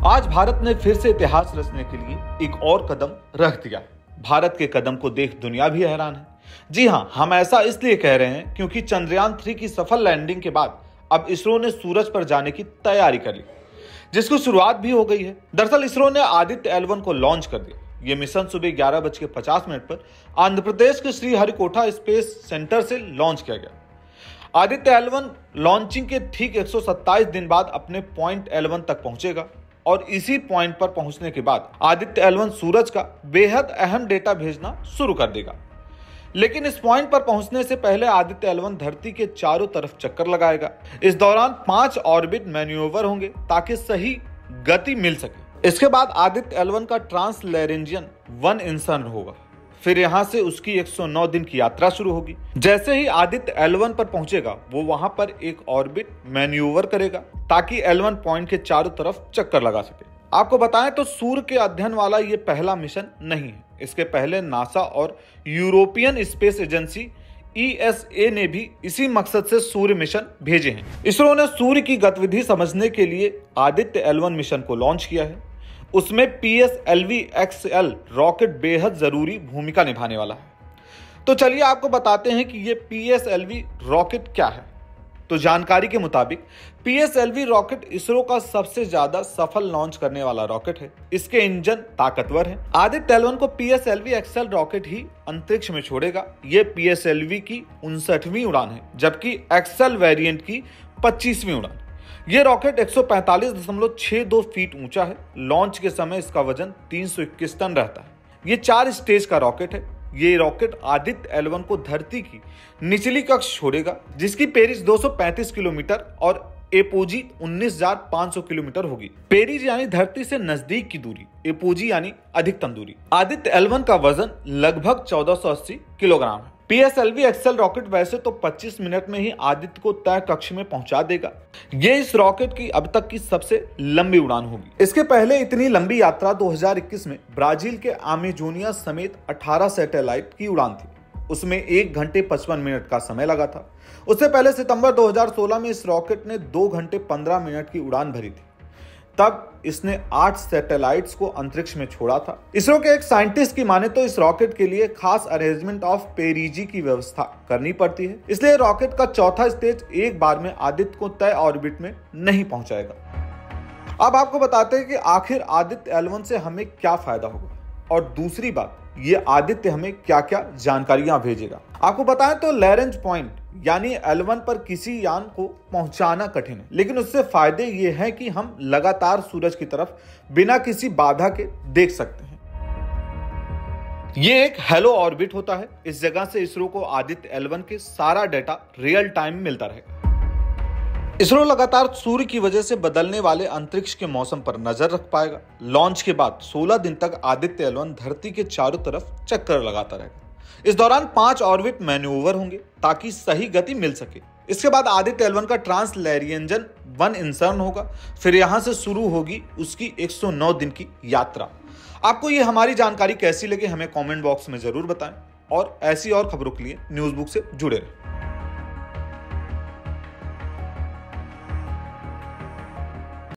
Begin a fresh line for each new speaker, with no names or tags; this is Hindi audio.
आज भारत ने फिर से इतिहास रचने के लिए एक और कदम रख दिया। भारत के कदम को देख दुनिया भी हैरान है। जी हां, हम ऐसा इसलिए कह रहे हैं क्योंकि चंद्रयान 3 की सफल लैंडिंग के बाद अब इसरो ने सूरज पर जाने की तैयारी कर ली, जिसकी शुरुआत भी हो गई है। दरअसल इसरो ने आदित्य L1 को लॉन्च कर दिया। यह मिशन सुबह 11:50 पर आंध्र प्रदेश के श्रीहरिकोटा स्पेस सेंटर से लॉन्च किया गया। आदित्य L1 लॉन्चिंग के ठीक 127 दिन बाद अपने पॉइंट L1 तक पहुंचेगा और इसी पॉइंट पर पहुंचने के बाद आदित्य L1 सूरज का बेहद अहम डेटा भेजना शुरू कर देगा। लेकिन इस पॉइंट पर पहुंचने से पहले आदित्य L1 धरती के चारों तरफ चक्कर लगाएगा। इस दौरान 5 ऑर्बिट मैन्यूवर होंगे ताकि सही गति मिल सके। इसके बाद आदित्य L1 का ट्रांसलैरेंजियन 1 इंसर्न होगा। फिर यहां से उसकी 109 दिन की यात्रा शुरू होगी। जैसे ही आदित्य L1 पर पहुंचेगा वो वहां पर एक ऑर्बिट मैन्यूवर करेगा ताकि L1 पॉइंट के चारों तरफ चक्कर लगा सके। आपको बताएं तो सूर्य के अध्ययन वाला ये पहला मिशन नहीं है। इसके पहले नासा और यूरोपियन स्पेस एजेंसी ESA ने भी इसी मकसद से सूर्य मिशन भेजे हैं। इसरो ने सूर्य की गतिविधि समझने के लिए आदित्य L1 मिशन को लॉन्च किया है। उसमें PSLV XL रॉकेट बेहद जरूरी भूमिका निभाने वाला है। तो चलिए आपको बताते हैं कि ये PSLV रॉकेट क्या है। तो जानकारी के मुताबिक PSLV रॉकेट इसरो का सबसे ज्यादा सफल लॉन्च करने वाला रॉकेट है। इसके इंजन ताकतवर हैं। आदित्य L1 को PSLV XL रॉकेट ही अंतरिक्ष में छोड़ेगा। ये PSLV की 59वीं उड़ान है, जबकि XL वेरिएंट की 25वीं उड़ान। यह रॉकेट 145.62 फीट ऊंचा है। लॉन्च के समय इसका वजन 321 टन रहता है। यह 4 स्टेज का रॉकेट है। ये रॉकेट आदित्य L1 को धरती की निचली कक्ष छोड़ेगा, जिसकी पेरिस 235 किलोमीटर और एपोजी 19,500 किलोमीटर होगी। पेरिस यानी धरती से नजदीक की दूरी, एपोजी यानी अधिकतम दूरी। आदित्य L1 का वजन लगभग 1480 किलोग्राम है। PSLV XL रॉकेट वैसे तो 25 मिनट में ही आदित्य को तय कक्ष में पहुंचा देगा। ये इस रॉकेट की अब तक की सबसे लंबी उड़ान होगी। इसके पहले इतनी लंबी यात्रा 2021 में ब्राजील के अमेजोनिया समेत 18 सैटेलाइट की उड़ान थी। उसमें 1 घंटे 55 मिनट का समय लगा था। उससे पहले सितंबर 2016 में इस रॉकेट ने 2 घंटे 15 मिनट की उड़ान भरी थी। तब इसने 8 सैटेलाइट्स को अंतरिक्ष में छोड़ा था। इसरो के एक साइंटिस्ट की माने तो इस रॉकेट के लिए खास अरेंजमेंट ऑफ पेरिजी की व्यवस्था करनी पड़ती है। इसलिए रॉकेट का चौथा स्टेज एक बार में आदित्य को तय ऑर्बिट में नहीं पहुंचाएगा। अब आपको बताते हैं कि आखिर आदित्य L1 से हमें क्या फायदा होगा, और दूसरी बात ये आदित्य हमें क्या क्या जानकारियां भेजेगा। आपको बताएं तो लैरेंज पॉइंट यानी L1 पर किसी यान को पहुंचाना कठिन है, लेकिन उससे फायदे ये हैं कि हम लगातार सूरज की तरफ बिना किसी बाधा के देख सकते हैं। ये एक हेलो ऑर्बिट होता है। इस जगह से इसरो को आदित्य L1 के सारा डेटा रियल टाइम मिलता रहेगा। इसरो लगातार सूर्य की वजह से बदलने वाले अंतरिक्ष के मौसम पर नजर रख पाएगा। लॉन्च के बाद 16 दिन तक आदित्य L1 धरती के चारों तरफ चक्कर लगाता रहेगा। इस दौरान 5 ऑर्बिट मैन्यूवर होंगे ताकि सही गति मिल सके। इसके बाद आदित्य L1 का ट्रांसलैरेंजियन 1 इंसर्न होगा। फिर यहां से शुरू होगी उसकी 109 दिन की यात्रा। आपको ये हमारी जानकारी कैसी लगी हमें कमेंट बॉक्स में जरूर बताएं, और ऐसी और खबरों के लिए न्यूज़ बुक से जुड़े रहें।